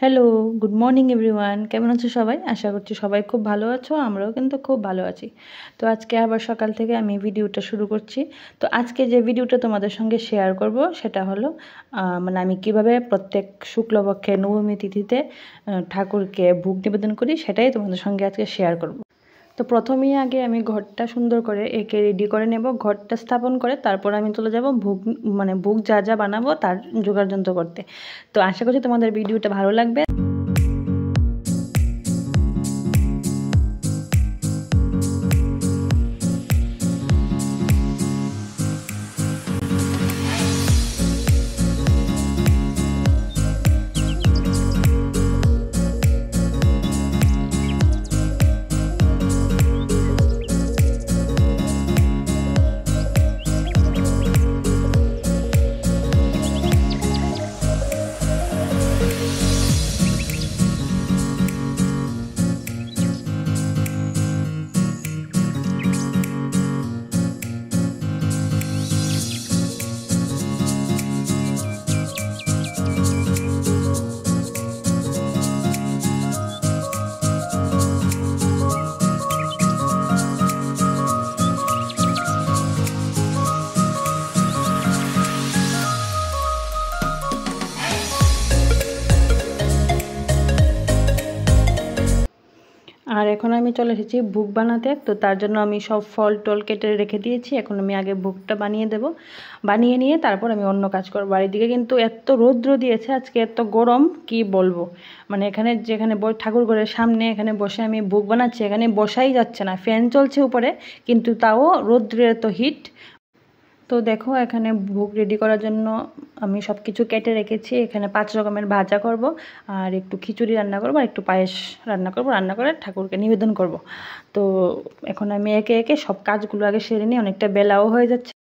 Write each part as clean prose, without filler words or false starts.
Hello, good morning everyone. কেমন আছো সবাই? আশা করছি সবাই খুব ভালো আছো, আমরাও কিন্তু খুব ভালো আছি। তো আজকে আবার সকাল থেকে আমি ভিডিওটা শুরু করছি। তো আজকে যে ভিডিওটা তোমাদের সঙ্গে শেয়ার করব সেটা হলো মানে আমি কিভাবে প্রত্যেক শুক্লপক্ষে নবমী তিথিতে ঠাকুরকে ভোগ নিবেদন করি, সেটাই তোমাদের সঙ্গে আজকে শেয়ার করব। তো প্রথমেই আগে আমি ঘরটা সুন্দর করে একে রেডি করে নেব, ঘরটা স্থাপন করে তারপর আমি চলে যাব ভোগ মানে ভোগ যা যা বানাবো তার জোগাড় যন্ত্র করতে। তো আশা করছি তোমাদের ভিডিওটা ভালো লাগবে। আর এখন আমি চলে এসেছি ভোগ বানাতে। তো তার জন্য আমি সব ফল টল কেটে রেখে দিয়েছি। এখন আমি আগে ভোগটা বানিয়ে দেব, বানিয়ে নিয়ে তারপর আমি অন্য কাজ করবো। আর এদিকে কিন্তু এত রৌদ্র দিয়েছে আজকে, এত গরম কি বলবো। মানে এখানে যেখানে ঠাকুর ঘরের সামনে এখানে বসে আমি ভোগ বানাচ্ছি, এখানে বসাই যাচ্ছে না, ফ্যান চলছে উপরে কিন্তু তাও রৌদ্রের এত হিট। তো দেখো এখানে ভোগ রেডি করার জন্য আমি সব কিছু কেটে রেখেছি। এখানে 5 রকমের ভাজা করব, আর একটু খিচুড়ি রান্না করব, আর একটু পায়েস রান্না করব। রান্না করে ঠাকুরকে নিবেদন করব। তো এখন আমি একে একে সব কাজগুলো আগে সেরে নিই, অনেকটা বেলাও হয়ে যাচ্ছে।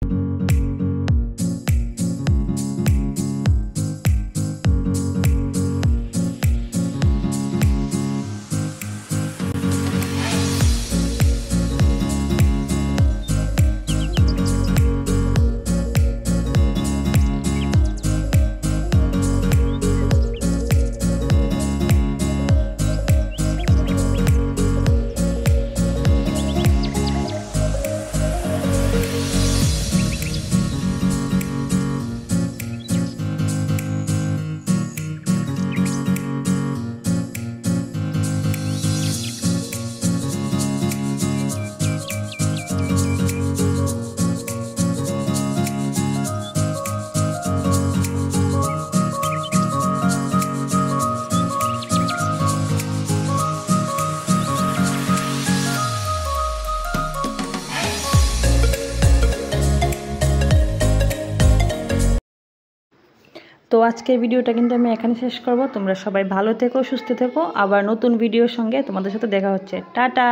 তো আজকের ভিডিওটা কিন্তু আমি এখানে শেষ করব। তোমরা সবাই ভালো থেকো, সুস্থ থেকো। আবার নতুন ভিডিওর সঙ্গে তোমাদের সাথে দেখা হচ্ছে। টাটা।